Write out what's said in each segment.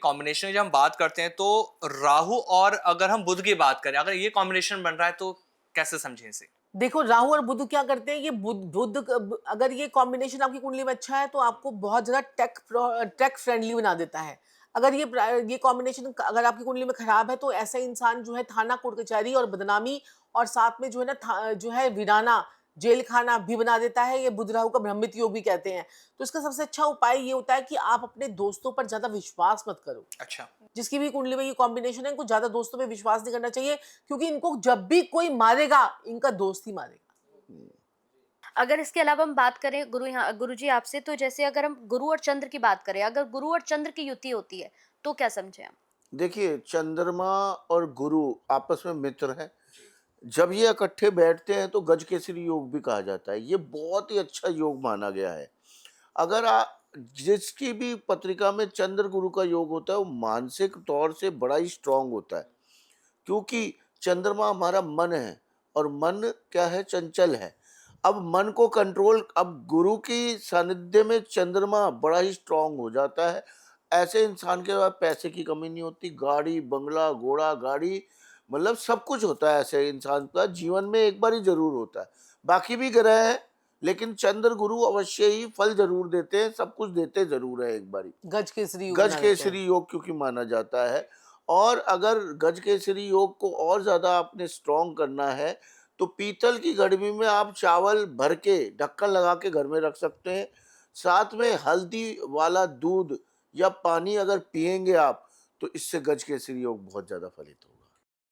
Combination की जब हम बात करते हैं तो राहु और अगर हम बुध की बात करें, अगर ये कॉम्बिनेशन बन रहा है तो कैसे समझें इसे? देखो, राहु और बुध क्या करते हैं, ये बुध बुध अगर ये कॉम्बिनेशन आपकी कुंडली में अच्छा है तो आपको बहुत ज्यादा टेक फ्रेंडली बना देता है। अगर ये कॉम्बिनेशन अगर आपकी कुंडली में खराब है तो ऐसा इंसान जो है थाना कोर्ट कचहरी और बदनामी और साथ में जो है ना जो है वीराना जेल खाना भी बना देता है। ये बुध राहु का भ्रमित योग भी कहते हैं। तो इसका सबसे अच्छा उपाय ये होता है कि आप अपने दोस्तों पर ज्यादा विश्वास मत करो। अच्छा। जिसकी भी कुंडली में ये कॉम्बिनेशन है, इनको ज्यादा दोस्तों पे विश्वास नहीं करना चाहिए, क्योंकि इनको जब भी कोई मारेगा, इनका दोस्त ही मारेगा। अगर इसके अलावा हम बात करें गुरुजी आपसे, तो जैसे अगर हम गुरु और चंद्र की बात करें, अगर गुरु और चंद्र की युति होती है तो क्या समझे हम? देखिए, चंद्रमा और गुरु आपस में मित्र हैं। जब ये इकट्ठे बैठते हैं तो गजकेसरी योग भी कहा जाता है। ये बहुत ही अच्छा योग माना गया है। अगर जिसकी भी पत्रिका में चंद्र गुरु का योग होता है वो मानसिक तौर से बड़ा ही स्ट्रांग होता है, क्योंकि चंद्रमा हमारा मन है और मन क्या है, चंचल है। अब मन को कंट्रोल, अब गुरु की सानिध्य में चंद्रमा बड़ा ही स्ट्रांग हो जाता है। ऐसे इंसान के पास पैसे की कमी नहीं होती, गाड़ी बंगला घोड़ा गाड़ी मतलब सब कुछ होता है। ऐसे इंसान का जीवन में एक बार ही जरूर होता है। बाकी भी ग्रह है लेकिन चंद्र गुरु अवश्य ही फल जरूर देते हैं, सब कुछ देते जरूर है एक बारी। गज केसरी योग गज बना देते हैं। केसरी योग क्योंकि माना जाता है। और अगर गज केसरी योग को और ज्यादा आपने स्ट्रॉन्ग करना है तो पीतल की गड़बी में आप चावल भर के ढक्कन लगा के घर में रख सकते हैं। साथ में हल्दी वाला दूध या पानी अगर पिएंगे आप तो इससे गज केसरी योग बहुत ज्यादा फलित होगा।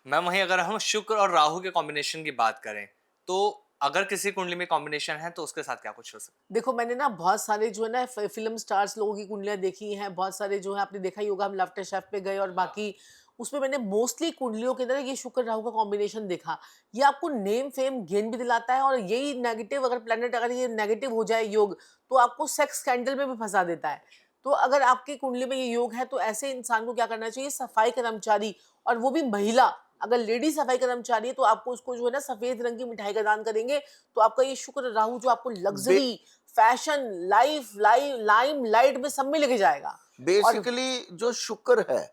मैम, वहीं अगर हम शुक्र और राहु के कॉम्बिनेशन की बात करें तो अगर किसी कुंडली में कॉम्बिनेशन है तो उसके साथ क्या कुछ हो सकता देखो, मैंने ना बहुत सारे जो है ना फिल्म स्टार्स लोगों की कुंडलियां देखी हैं। बहुत सारे जो है आपने देखा ही होगा, हम लाफ्टर शेफ पे गए और बाकी उसमें मैंने मोस्टली कुंडलियों के अंदर ये शुक्र राहु का कॉम्बिनेशन देखा। ये आपको नेम फेम गेन भी दिलाता है, और यही नेगेटिव अगर प्लेनेट अगर ये नेगेटिव हो जाए योग, तो आपको सेक्स स्कैंडल में भी फंसा देता है। तो अगर आपकी कुंडली में ये योग है तो ऐसे इंसान को क्या करना चाहिए, सफाई कर्मचारी, और वो भी महिला, अगर लेडी सफाई कर्मचारी है तो आपको उसको जो है ना सफेद रंग की मिठाई का दान करेंगे तो आपका ये शुक्र राहु जो आपको बे, लग्जरी, फैशन, लाइम लाइट में सब में लेके जाएगा। और बेसिकली जो शुक्र है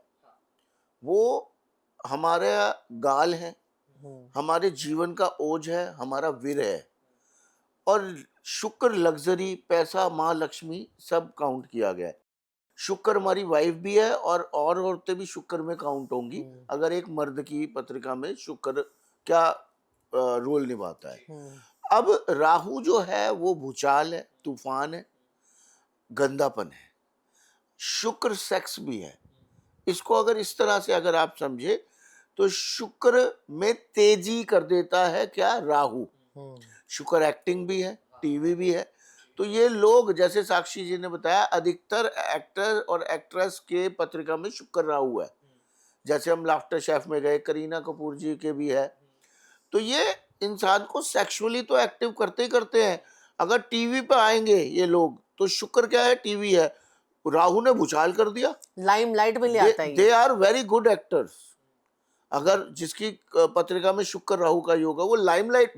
वो हमारे गाल है, हमारे जीवन का ओज है, हमारा वीर है। और शुक्र लग्जरी, पैसा, माँ लक्ष्मी सब काउंट किया गया है। शुक्र हमारी वाइफ भी है और औरतें भी शुक्र में काउंट होंगी अगर एक मर्द की पत्रिका में शुक्र क्या रोल निभाता है। अब राहु जो है वो भूचाल है, तूफान है, गंदापन है। शुक्र सेक्स भी है। इसको अगर इस तरह से अगर आप समझे तो शुक्र में तेजी कर देता है क्या, राहु। शुक्र एक्टिंग भी है, टीवी भी है। तो ये लोग जैसे साक्षी जी ने बताया, अधिकतर एक्टर और एक्ट्रेस के पत्रिका में शुक्र राहु है। जैसे हम लाफ्टर शेफ में गए, करीना कपूर जी के भी है। तो ये इंसान को सेक्सुअली तो एक्टिव करते ही करते हैं। अगर टीवी पे आएंगे ये लोग तो शुक्र क्या है, टीवी है, राहु ने भूचाल कर दिया। लाइमलाइट में ले आता है दे ये। Are very good actors. अगर जिसकी पत्रिका में शुक्र राहु का योग है वो लाइमलाइट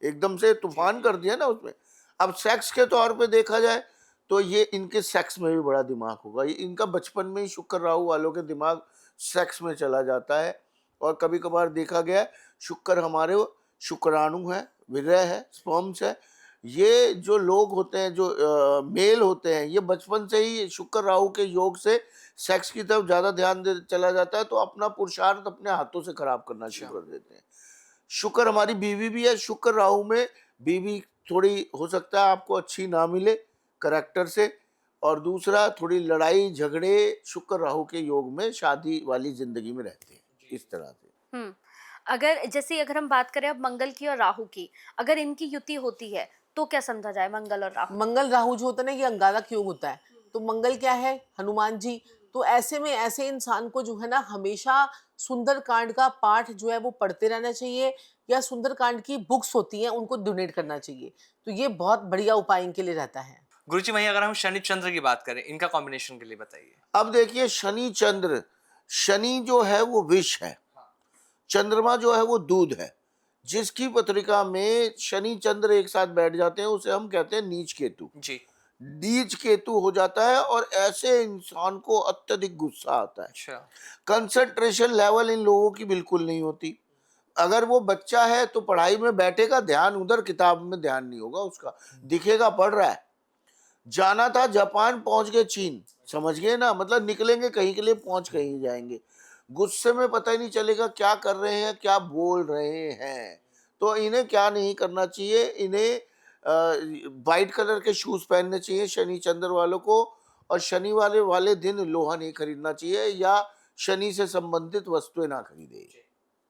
एकदम से तूफान कर दिया ना उसमें। अब सेक्स के तौर पे देखा जाए तो ये इनके सेक्स में भी बड़ा दिमाग होगा। ये इनका बचपन में ही शुक्र राहु वालों के दिमाग सेक्स में चला जाता है। और कभी कभार देखा गया है, शुक्र हमारे शुक्राणु है, विरह है, स्पर्म्स है। ये जो लोग होते हैं, जो मेल होते हैं, ये बचपन से ही शुक्र राहु के योग से सेक्स की तरफ ज्यादा ध्यान दे चला जाता है, तो अपना पुरुषार्थ अपने हाथों से खराब करना शुरू कर देते हैं। शुक्र हमारी बीवी भी है। शुक्र राहु में बीवी थोड़ी हो सकता है आपको अच्छी ना मिले करेक्टर से, और दूसरा थोड़ी लड़ाई झगड़े शुक्र राहु के योग में शादी वाली जिंदगी में रहते हैं इस तरह से। अगर हम बात करें अब मंगल की और राहु की, अगर इनकी युति होती है तो क्या समझा जाए, मंगल और राहु? मंगल राहु जो होता है ना, ये अंगारक योग होता है। तो मंगल क्या है, हनुमान जी। तो ऐसे में ऐसे इंसान को जो है ना हमेशा सुंदर कांड का पाठ जो है वो पढ़ते रहना चाहिए, या सुंदर कांड की बुक्स होती हैं उनको डोनेट करना चाहिए। तो ये बहुत बढ़िया उपाय इनके लिए रहता है। है? गुरुजी, वहीं अगर हम शनि चंद्र की बात करें, इनका कॉम्बिनेशन के लिए बताइए। अब देखिए, शनि चंद्र, शनि जो है वो विष है, चंद्रमा जो है वो दूध है। जिसकी पत्रिका में शनि चंद्र एक साथ बैठ जाते हैं उसे हम कहते हैं नीच केतु। जी। नीच केतु हो जाता है और ऐसे इंसान को अत्यधिक गुस्सा आता है। अच्छा। कंसंट्रेशन लेवल इन लोगों की बिल्कुल नहीं होती। अगर वो बच्चा है तो पढ़ाई में बैठेगा, ध्यान उधर, किताब में ध्यान नहीं होगा उसका, दिखेगा पढ़ रहा है। जाना था जापान, पहुंच गए चीन, समझ गए ना, मतलब निकलेंगे कहीं के लिए, पहुंच कहीं जाएंगे। गुस्से में पता ही नहीं चलेगा क्या कर रहे हैं, क्या बोल रहे हैं। तो इन्हें क्या नहीं करना चाहिए, इन्हें वाइट कलर के शूज पहनने चाहिए शनि चंद्र वालों को, और शनि वाले दिन लोहा नहीं खरीदना चाहिए या शनि से संबंधित वस्तुएं ना खरीदे।